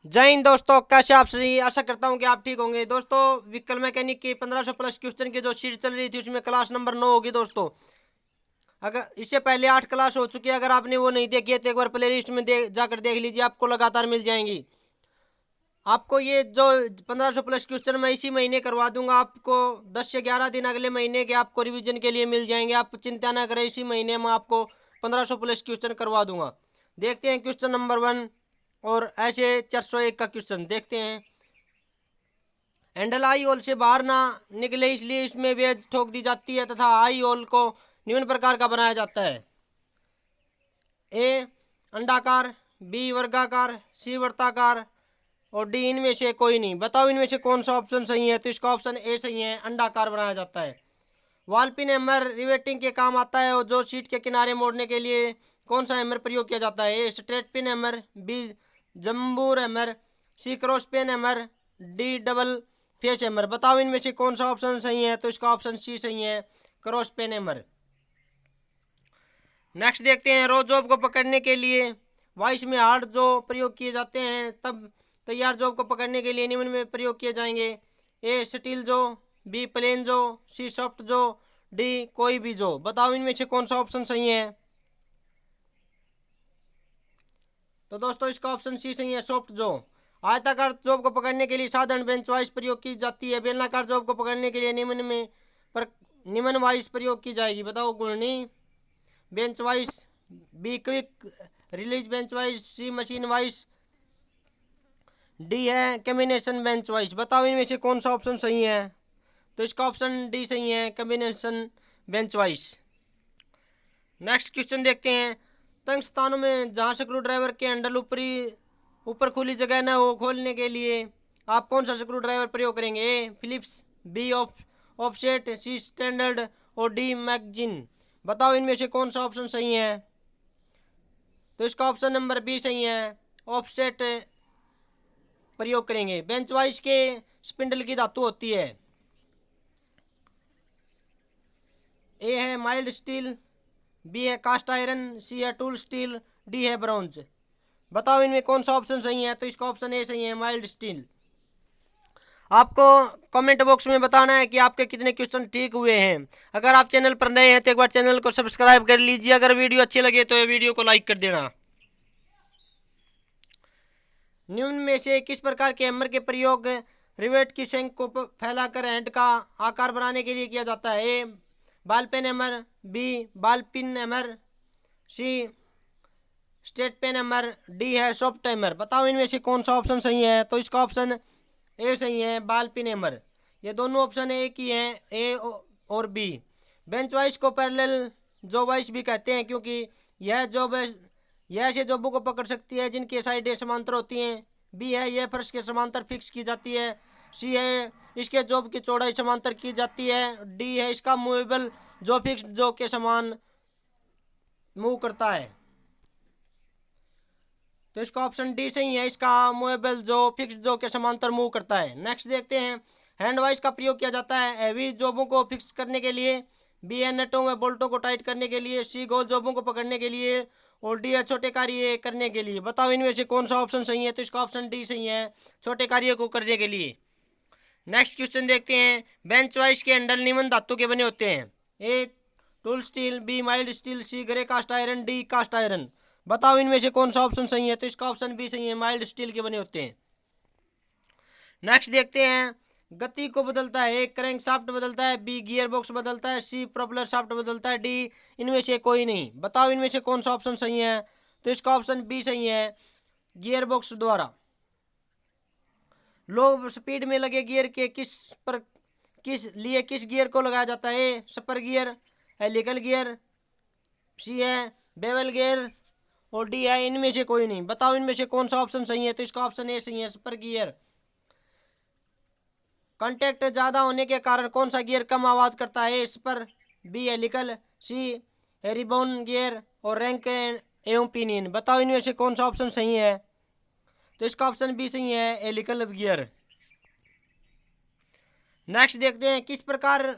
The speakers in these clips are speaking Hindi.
जय हिंद दोस्तों, कैसे आप सही। आशा करता हूं कि आप ठीक होंगे। दोस्तों, व्हीकल मैकेनिक की 1500 प्लस क्वेश्चन की जो सीरीज चल रही थी उसमें क्लास नंबर 9 होगी। दोस्तों, अगर इससे पहले 8 क्लास हो चुकी है, अगर आपने वो नहीं देखी है तो एक बार प्ले लिस्ट में जाकर देख लीजिए, आपको लगातार मिल जाएंगी। आपको ये जो 1500 प्लस क्वेश्चन मैं इसी महीने करवा दूंगा। आपको 10 से 11 दिन अगले महीने के आपको रिवीजन के लिए मिल जाएंगे। आप चिंता ना करें, इसी महीने में आपको 1500 प्लस क्वेश्चन करवा दूंगा। देखते हैं क्वेश्चन नंबर 1 और ऐसे 401 का क्वेश्चन देखते हैं। हैंडल आई होल से बाहर ना निकले इसलिए इसमें वेज ठोक दी जाती है तथा आई होल को निम्न प्रकार का बनाया जाता है। ए अंडाकार, बी वर्गाकार, सी वर्ताकार और डी इनमें से कोई नहीं। बताओ इनमें से कौन सा ऑप्शन सही है। तो इसका ऑप्शन ए सही है, अंडाकार बनाया जाता है। वॉल पिन हैमर रिवेटिंग के काम आता है और जो सीट के किनारे मोड़ने के लिए कौन सा हैमर प्रयोग किया जाता है। A straight pin hammer, B जम्बूर hammer, C cross pin hammer, D double face hammer. बताओ इनमें से कौन सा ऑप्शन सही है। तो इसका ऑप्शन सी सही है, क्रॉस पिन हैमर। नेक्स्ट देखते हैं, रो जॉब को पकड़ने के लिए वॉइस में हार्ड जो प्रयोग किए जाते हैं तब तैयार जॉब को पकड़ने के लिए निम्न में प्रयोग किए जाएंगे। ए स्टील जो, बी प्लेन जो, सी सॉफ्ट जो, डी कोई भी जो। बताओ इनमें से कौन सा ऑप्शन सही है। तो दोस्तों इसका ऑप्शन सी सही है, सॉफ्ट जो। आयताकार जॉब को पकड़ने के लिए साधारण बेंच वाइस प्रयोग की जाती है। बेलनाकार जॉब को पकड़ने के लिए निम्न वाइस प्रयोग की जाएगी। बताओ घूर्णी bench vice, B quick release bench vice, C machine vice, D है कम्बिनेशन बेंच वाइस। बताओ इनमें से कौन सा ऑप्शन सही है। तो इसका ऑप्शन डी सही है, combination bench vice. Next question देखते हैं, तंग स्थानों में जहां स्क्रू ड्राइवर के हैंडल ऊपर खुली जगह न हो खोलने के लिए आप कौन सा स्क्रू ड्राइवर प्रयोग करेंगे। A Phillips, B offset, C standard और डी मैगजीन। बताओ इनमें से कौन सा ऑप्शन सही है। तो इसका ऑप्शन नंबर बी सही है, ऑफसेट प्रयोग करेंगे। बेंच वाइस के स्पिंडल की धातु होती है। ए है माइल्ड स्टील, बी है कास्ट आयरन, सी है टूल स्टील, डी है ब्रॉन्ज। बताओ इनमें कौन सा ऑप्शन सही है। तो इसका ऑप्शन ए सही है, माइल्ड स्टील। आपको कमेंट बॉक्स में बताना है कि आपके कितने क्वेश्चन ठीक हुए हैं। अगर आप चैनल पर नए हैं तो एक बार चैनल को सब्सक्राइब कर लीजिए। अगर वीडियो अच्छी लगे तो ये वीडियो को लाइक कर देना। निम्न में से किस प्रकार के हैमर के प्रयोग रिवेट की शेंक को फैलाकर हैंड का आकार बनाने के लिए किया जाता है। A ball pen hammer, B ball pin hammer, C straight pen hammer, D है सॉफ्ट हैमर। बताओ इनमें से कौन सा ऑप्शन सही है। तो इसका ऑप्शन ए सही है, बॉल पिन हैमर। ये दोनों ऑप्शन एक ही हैं, ए और बी। बेंच वाइस को पैरेलल जो वाइस भी कहते हैं क्योंकि यह जॉब यह ऐसे जॉबों को पकड़ सकती है जिनकी साइडें समांतर होती हैं। बी है यह फर्श के समांतर फिक्स की जाती है। सी है इसके जॉब की चौड़ाई समांतर की जाती है। डी है इसका मूवेबल जो फिक्स जो के समान मूव करता है। तो इसका ऑप्शन डी सही है, इसका मूवेबल जो फिक्स जो के समांतर मूव करता है। नेक्स्ट देखते हैं, हैंड वाइस का प्रयोग किया जाता है हैवी जॉबों को फिक्स करने के लिए, बी है नटों व बोल्टों को टाइट करने के लिए, सी गोल जॉबों को पकड़ने के लिए और डी है छोटे कार्य करने के लिए। बताओ इनमें से कौन सा ऑप्शन सही है। तो इसका ऑप्शन डी सही है, छोटे कार्य को करने के लिए। नेक्स्ट क्वेश्चन देखते हैं, बेंच वाइस के हैंडल निम्न धातु के बने होते हैं। A tool steel, B mild steel, C grey cast iron, D cast iron. बताओ इनमें से कौन सा ऑप्शन सही है। तो इसका ऑप्शन बी सही है, माइल्ड स्टील के बने होते हैं। नेक्स्ट देखते हैं, गति को बदलता है। ए क्रैंक शाफ्ट बदलता है, बी गियर बॉक्स बदलता है, सी प्रोपेलर शाफ्ट बदलता है, डी इनमें से कोई नहीं। बताओ इनमें से कौन सा ऑप्शन सही है। तो इसका ऑप्शन बी सही है, गियर बॉक्स द्वारा। लो स्पीड में लगे गियर के किस गियर को लगाया जाता है। A spur gear, helical gear, सी है बेवल गियर और डी है इनमें से कोई नहीं। बताओ इनमें से कौन सा ऑप्शन सही है। तो इसका ऑप्शन ए सही है, स्पर गियर। कांटेक्ट ज्यादा होने के कारण कौन सा गियर कम आवाज करता है। स्पर, बी हेलिकल, सी हेरिबोन गियर और रैंक एवं पिनियन। बताओ इनमें से कौन सा ऑप्शन सही है। तो इसका ऑप्शन बी सही है, हेलिकल गियर। नेक्स्ट देखते हैं, किस प्रकार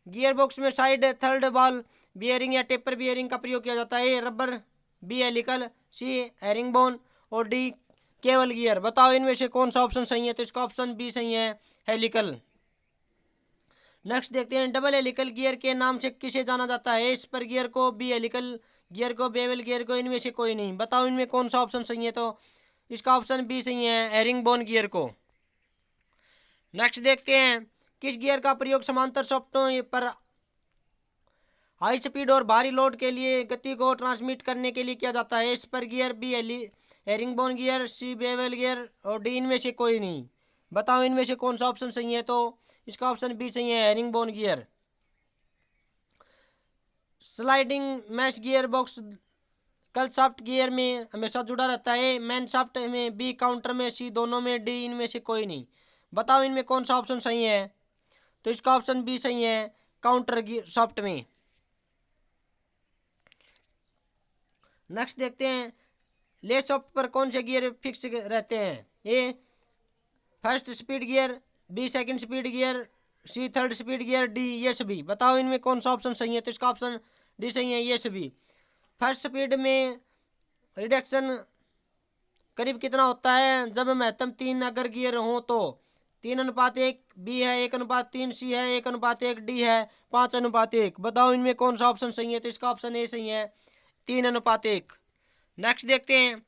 गियर बॉक्स में साइड थर्ड बॉल बियरिंग या टेपर बियरिंग का प्रयोग किया जाता है। ए रबर, बी हेलिकल, सी हेरिंगबोन और डी केवल गियर। बताओ इनमें से कौन सा ऑप्शन सही है, तो इसका ऑप्शन बी सही है, हेलिकल। नेक्स्ट देखते हैं, डबल हेलिकल गियर के नाम से किसे जाना जाता है, ए स्पर गियर को, बी हेलिकल गियर को, बेवल गियर को, इनमें से कोई नहीं। बताओ इनमें कौन सा ऑप्शन सही है, तो इसका ऑप्शन बी सही है, हेरिंगबोन गियर को। नेक्स्ट देखते हैं, किस गियर का प्रयोग समांतर सॉफ्टों पर हाई स्पीड और भारी लोड के लिए गति को ट्रांसमिट करने के लिए किया जाता है, A spur gear, B herringbone gear, C bevel gear और डी इनमें से कोई नहीं। बताओ इनमें से कौन सा ऑप्शन सही है, तो इसका ऑप्शन बी सही है, herringbone gear. Sliding mesh gear box कल शाफ्ट गियर में हमेशा जुड़ा रहता है, मैन शाफ्ट में, बी काउंटर में, सी दोनों में, डी इनमें से कोई नहीं। बताओ इनमें कौन सा ऑप्शन सही है, तो इसका ऑप्शन बी सही है, काउंटर शाफ्ट में। नेक्स्ट देखते हैं, ले शाफ्ट पर कौन से गियर फिक्स रहते हैं, A first speed gear, B second speed gear, C third speed gear, D ये सभी। बताओ इनमें कौन सा ऑप्शन सही है, तो इसका ऑप्शन डी सही है, ये सभी। फर्स्ट स्पीड में रिडक्शन करीब कितना होता है, जब महत्तम 3 अगर गियर हो तो 3:1, बी है 1:3, सी है 1:1, डी है 5:1। बताओ इनमें कौन सा ऑप्शन सही है, तो इसका ऑप्शन ए सही है, 3:1। नेक्स्ट देखते हैं,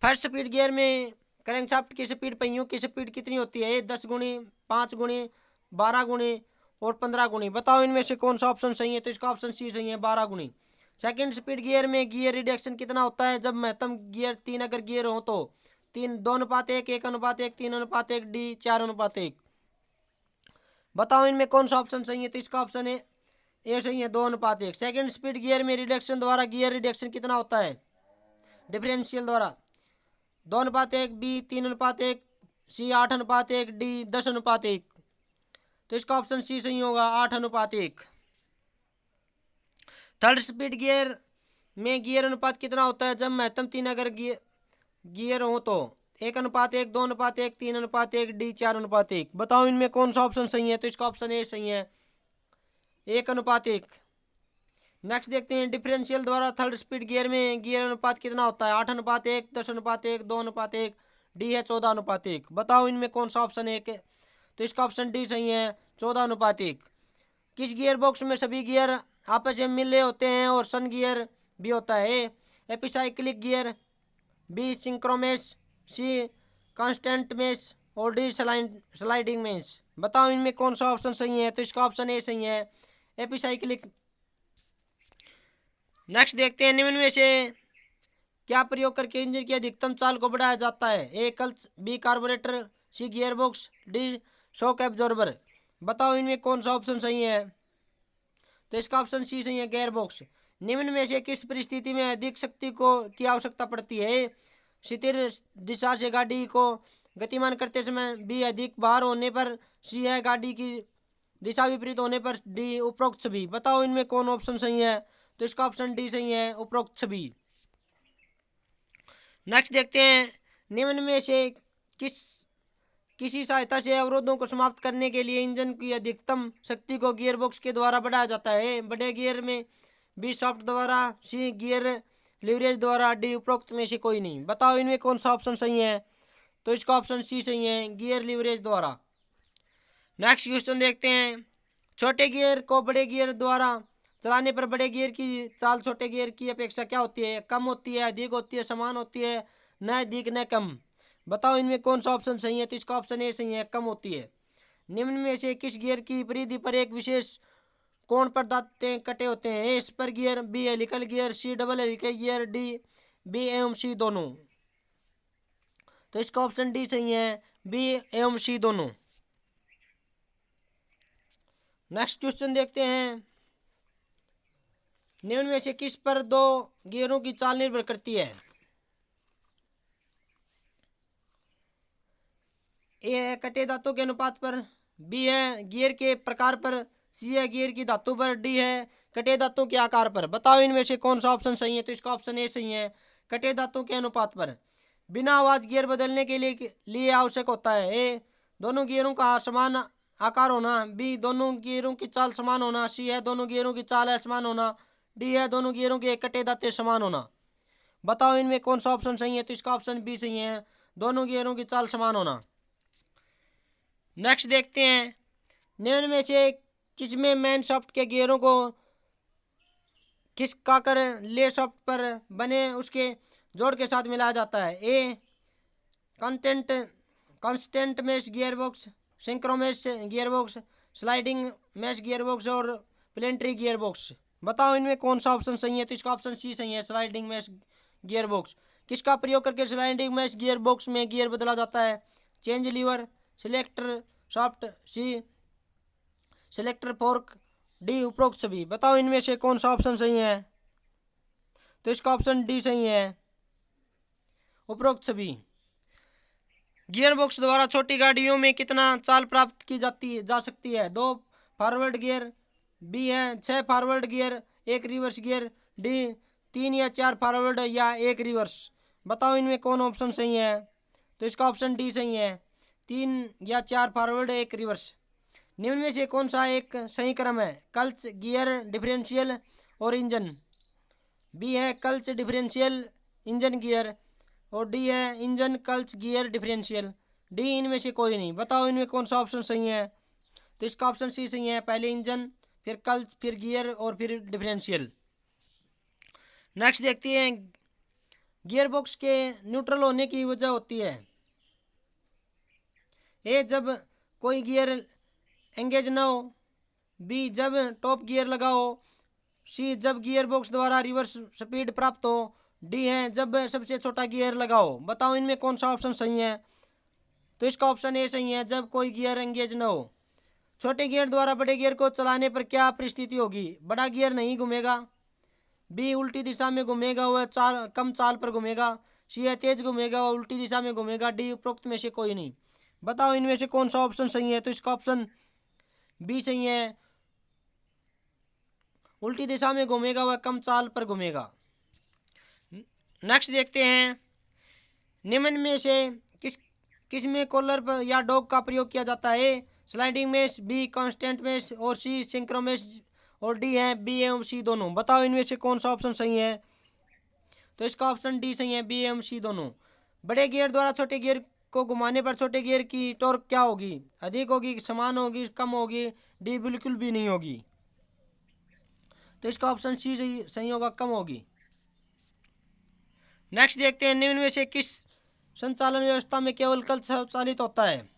फर्स्ट स्पीड गियर में क्रैंकशाफ्ट की स्पीड, पहियों की स्पीड कितनी होती है, 10 गुणी, 5 गुणी, 12 गुणी और 15 गुणी। बताओ इनमें से कौन सा ऑप्शन सही है, तो इसका ऑप्शन सी सही है, 12 गुणी। सेकंड स्पीड गियर में गियर रिडक्शन कितना होता है, जब महत्तम गियर 3 अगर गियर हो तो 2:1, 1:1, 3:1, डी 4:1। बताओ इनमें कौन सा ऑप्शन सही है, तो इसका ऑप्शन है ए सही है, 2:1। सेकंड स्पीड गियर में रिडक्शन द्वारा गियर रिडक्शन कितना होता है, डिफरेंशियल द्वारा, 2:1, बी 3:1, सी 8:1, डी 10:1। तो इसका ऑप्शन सी सही होगा, 8:1। थर्ड स्पीड गियर में गियर अनुपात कितना होता है, जब महत्तम 3 अगर गियर हो तो 1:1, 2:1, 3:1, डी 4:1। बताओ इनमें कौन सा ऑप्शन सही है, तो इसका ऑप्शन ए सही है, 1:1। नेक्स्ट देखते हैं, डिफरेंशियल द्वारा थर्ड स्पीड गियर में गियर अनुपात कितना होता है, 8:1, 10:1, 2:1, डी है 14:1। बताओ इनमें कौन सा ऑप्शन है, तो इसका ऑप्शन डी सही है, 14:1। किस गियर बॉक्स में सभी गियर आपस में मिल रहे होते हैं और सन गियर भी होता है, ए एपिसाइक्लिक गियर, बी सिंक्रोमेश, सी कांस्टेंट मेश और डी स्लाइडिंग मेश। बताओ इनमें कौन सा ऑप्शन सही है, तो इसका ऑप्शन ए सही है, एपिसाइक्लिक। नेक्स्ट देखते हैं, निम्न में से क्या प्रयोग करके इंजन की अधिकतम चाल को बढ़ाया जाता है, A clutch, B carburettor, C gear box, D shock absorber. बताओ इनमें कौन सा ऑप्शन सही है, तो इसका ऑप्शन सी सही है, गियर बॉक्स। निम्न में से किस परिस्थिति में अधिक शक्ति की आवश्यकता पड़ती है, स्थिर दिशा से गाड़ी को गतिमान करते समय, बी अधिक भार होने पर, सी है गाड़ी की दिशा विपरीत होने पर, डी उपरोक्त सभी। बताओ इनमें कौन ऑप्शन सही है, तो इसका ऑप्शन डी सही है, उपरोक्त सभी। नेक्स्ट देखते हैं, निम्न में से किसी सहायता से अवरोधों को समाप्त करने के लिए इंजन की अधिकतम शक्ति को गियर बॉक्स के द्वारा बढ़ाया जाता है, बड़े गियर में, बी शाफ्ट द्वारा, सी गियर लीवरेज द्वारा, डी उपरोक्त में से कोई नहीं। बताओ इनमें कौन सा ऑप्शन सही है, तो इसका ऑप्शन सी सही है, गियर लीवरेज द्वारा। नेक्स्ट क्वेश्चन देखते हैं, छोटे गियर को बड़े गियर द्वारा चलाने पर बड़े गियर की चाल छोटे गियर की अपेक्षा क्या होती है, कम होती है, अधिक होती है, समान होती है, न अधिक न कम। बताओ इनमें कौन सा ऑप्शन सही है, तो इसका ऑप्शन ए सही है, कम होती है। निम्न में से किस गियर की परिधि पर एक विशेष कोण पर दांते कटे होते हैं, A spur gear, B helical gear, C double helical gear, D B एवं सी दोनों। तो इसका ऑप्शन डी सही है, बी एवं सी दोनों। नेक्स्ट क्वेश्चन देखते हैं, निम्न में से किस पर दो गियरों की चाल निर्भर करती है, ए है कटे दांतों के अनुपात पर, बी है गियर के प्रकार पर, सी है गियर की धातु पर, डी है कटे दांतों के आकार पर। बताओ इनमें से कौन सा ऑप्शन सही है, तो इसका ऑप्शन ए सही है, कटे दांतों के अनुपात पर। बिना आवाज गियर बदलने के लिए आवश्यक होता है, ए दोनों गियरों का समान आकार होना, बी दोनों गियरों की चाल समान होना, सी है दोनों गियरों की चाल असमान होना, डी है दोनों गियरों के कटे दांते समान होना। बताओ इनमें कौन सा ऑप्शन सही है, तो इसका ऑप्शन बी सही है, दोनों गियरों की चाल समान होना। नेक्स्ट देखते हैं, निम्न में से किसमें मेन शाफ्ट के गियरों को किस काकर ले शाफ्ट पर बने उसके जोड़ के साथ मिलाया जाता है? A constant mesh gearbox, synchromesh gearbox, sliding mesh gearbox और प्लेनेटरी गियरबॉक्स। बताओ इनमें कौन सा ऑप्शन सही है? तो इसका ऑप्शन सी सही है, स्लाइडिंग मेश गियरबॉक्स। किसका प्रयोग करके स्लाइडिंग मेश गियरबॉक्स में गियर बदला जाता है? चेंज लीवर, सिलेक्टर शाफ्ट, सी सिलेक्टर फोर्क, डी उपरोक्त सभी। बताओ इनमें से कौन सा ऑप्शन सही है? तो इसका ऑप्शन डी सही है, उपरोक्त सभी। गियरबॉक्स द्वारा छोटी गाड़ियों में कितना चाल प्राप्त की जा सकती है? 2 फॉरवर्ड गियर, बी है 6 forward gear, 1 reverse gear, D 3 या 4 फॉरवर्ड या 1 रिवर्स। बताओ इनमें कौन ऑप्शन सही है? तो इसका ऑप्शन डी सही है, 3 या 4 फॉरवर्ड 1 रिवर्स। निम्न में से कौन सा एक सही क्रम है? क्लच, गियर, डिफरेंशियल और इंजन। बी है क्लच, डिफरेंशियल, इंजन, गियर, और डी है engine, clutch, gear, differential. D इनमें से कोई नहीं। बताओ इनमें कौन सा ऑप्शन सही है? तो इसका ऑप्शन सी सही है, पहले इंजन, फिर क्लच, फिर गियर और फिर डिफरेंशियल। नेक्स्ट देखते हैं, गियरबॉक्स के न्यूट्रल होने की वजह होती है। ए जब कोई गियर एंगेज ना हो, बी जब टॉप गियर लगा हो, सी जब गियरबॉक्स द्वारा रिवर्स स्पीड प्राप्त हो, डी है जब सबसे छोटा गियर लगाओ। बताओ इनमें कौन सा ऑप्शन सही है? तो इसका ऑप्शन ए सही है, जब कोई गियर एंगेज न हो। छोटे गियर द्वारा बड़े गियर को चलाने पर क्या परिस्थिति होगी? बड़ा गियर नहीं घूमेगा, बी उल्टी दिशा में घूमेगा, वह कम चाल पर घूमेगा, सी है तेज घूमेगा, वह उल्टी दिशा में घूमेगा, डी उपरोक्त में से कोई नहीं। बताओ इनमें से कौन सा ऑप्शन सही है? तो इसका ऑप्शन बी सही है, उल्टी दिशा में घूमेगा, वह कम चाल पर घूमेगा। नेक्स्ट देखते हैं, निम्न में से किस में कॉलर पर या डॉग का प्रयोग किया जाता है? Sliding mesh, be constant mesh और सी सिंक्रोमेश और डी है बी एवं सी दोनों। बताओ इनमें से कौन सा ऑप्शन सही है? तो इसका ऑप्शन डी सही है, बी एवं सी दोनों। बड़े गियर द्वारा छोटे गियर को घुमाने पर छोटे गियर की टॉर्क क्या होगी? अधिक होगी, समान होगी, कम होगी, डी बिल्कुल भी नहीं होगी। तो इसका ऑप्शन सी सही होगा, कम होगी। नेक्स्ट देखते हैं, निम्न में से किस संचालन व्यवस्था में केवल क्लच स्वचालित होता है?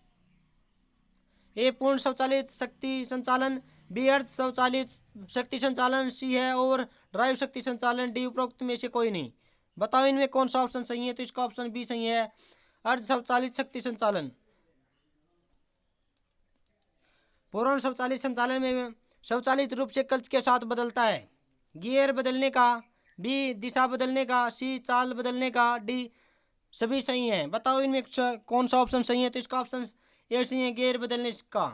ए पूर्ण स्वचालित शक्ति संचालन, बी अर्ध स्वचालित शक्ति संचालन, सी है और ड्राइव शक्ति संचालन, डी उपरोक्त में से कोई नहीं। बताओ इनमें कौन सा ऑप्शन सही है? तो इसका ऑप्शन बी सही है, अर्ध स्वचालित शक्ति संचालन। पूर्ण स्वचालित संचालन में स्वचालित रूप से क्लच के साथ बदलता है, गियर बदलने का, बी दिशा बदलने का, सी चाल बदलने का, डी सभी सही हैं। बताओ इनमें कौन सा ऑप्शन सही है? तो इसका ऑप्शन ए सही है, गियर बदलने का।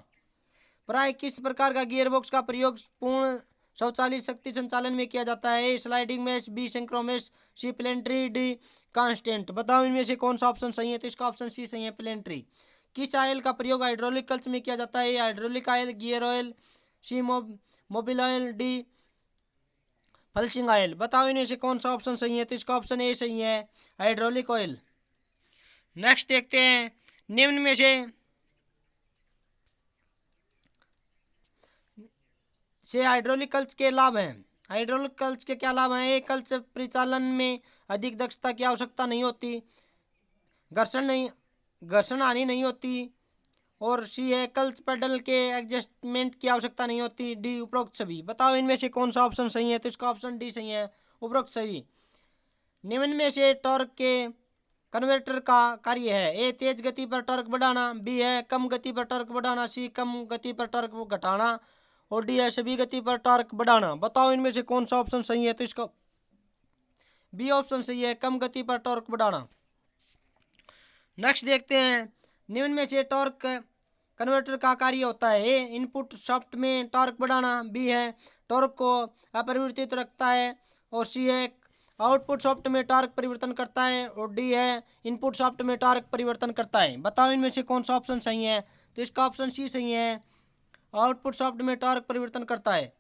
प्राय किस प्रकार का गियरबॉक्स का प्रयोग पूर्ण स्वचालित शक्ति संचालन में किया जाता है? ए स्लाइडिंग मेश, बी सिंक्रोमेश, सी प्लेनेटरी, डी कांस्टेंट। बताओ इनमें से कौन सा ऑप्शन सही है? तो इसका ऑप्शन सी सही है, प्लेनेटरी। किस ऑयल का प्रयोग हाइड्रोलिक क्लच में किया जाता है? Hydraulic oil, gear oil, C Mobil oil, D pulsing oil. बताओ इनमें से कौन सा ऑप्शन सही है? तो इसका ऑप्शन ए सही है, हाइड्रोलिक ऑयल। नेक्स्ट देखते हैं, निम्न में से हाइड्रोलिक क्लच के लाभ हैं। हाइड्रोलिक क्लच के क्या लाभ हैं? एक क्लच परिचालन में अधिक दक्षता की आवश्यकता नहीं होती, घर्षण हानि नहीं होती, और सी है क्लच पेडल के एडजस्टमेंट की आवश्यकता नहीं होती, डी उपरोक्त सभी। बताओ इनमें से कौन सा ऑप्शन सही है? तो इसका ऑप्शन डी सही है, उपरोक्त सभी। निम्न में से टॉर्क के कन्वर्टर का कार्य है? ए तेज गति पर टॉर्क बढ़ाना, बी है कम गति पर टॉर्क बढ़ाना, सी कम गति पर टॉर्क घटाना, और डी है सभी गति पर टॉर्क बढ़ाना। बताओ इनमें से कौन सा ऑप्शन सही है? तो इसका बी ऑप्शन सही है, कम गति पर टॉर्क बढ़ाना। नेक्स्ट देखते हैं, निम्न में से टॉर्क कन्वर्टर का कार्य होता है? ए इनपुट शाफ्ट में टॉर्क बढ़ाना, बी है टॉर्क को अपरिवर्तित रखता है, और सी है आउटपुट शाफ्ट में टॉर्क परिवर्तन करता है, और डी है इनपुट शाफ्ट में टॉर्क परिवर्तन करता है। बताओ इनमें से कौन सा ऑप्शन सही है? तो इसका ऑप्शन सी सही है, आउटपुट शाफ्ट में टॉर्क परिवर्तन करता है।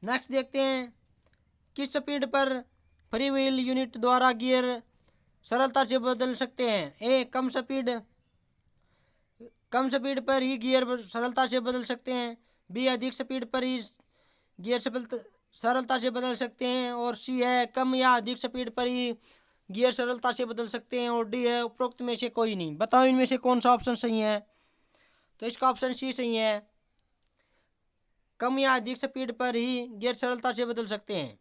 नेक्स्ट देखते हैं, किस स्पीड पर फ्री व्हील यूनिट द्वारा गियर सरलता से बदल सकते हैं। ए, कम स्पीड पर ही गियर सरलता से बदल सकते हैं। बी, अधिक स्पीड पर ही गियर सरलता से बदल सकते हैं। और सी है, कम या अधिक स्पीड पर ही गियर सरलता से बदल सकते हैं। और डी है, उपरोक्त में से कोई नहीं। बताओ इनमें से कौन सा ऑप्शन सही है। तो इसका ऑप्शन सी सही है, कम या अधिक स्पीड पर ही गियर सरलता से बदल सकते हैं।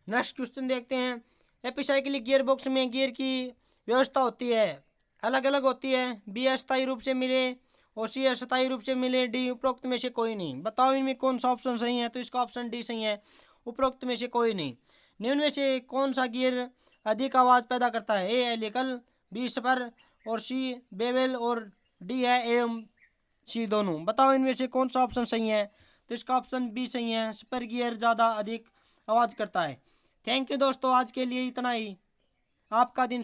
नेक्स्ट क्वेश्चन देखते हैं। एपिसाइक्लिक गियर बॉक्स में गियर की व्यवस्था होती है, अलग अलग होती है। बी, अस्थायी रूप से मिले। और सी, अस्थायी रूप से मिले। डी, उपरोक्त में से कोई नहीं। बताओ इनमें कौन सा ऑप्शन सही है। तो इसका ऑप्शन डी सही है, उपरोक्त में से कोई नहीं। निम्न में से कौन सा गियर अधिक आवाज़ पैदा करता है। A, helical. B, spur. और सी, बेवेल। और डी है एम सी दोनों। बताओ इनमें से कौन सा ऑप्शन सही है। तो इसका ऑप्शन बी सही है, स्पर गियर ज़्यादा अधिक आवाज़ करता है। थैंक यू दोस्तों, आज के लिए इतना ही। आपका दिन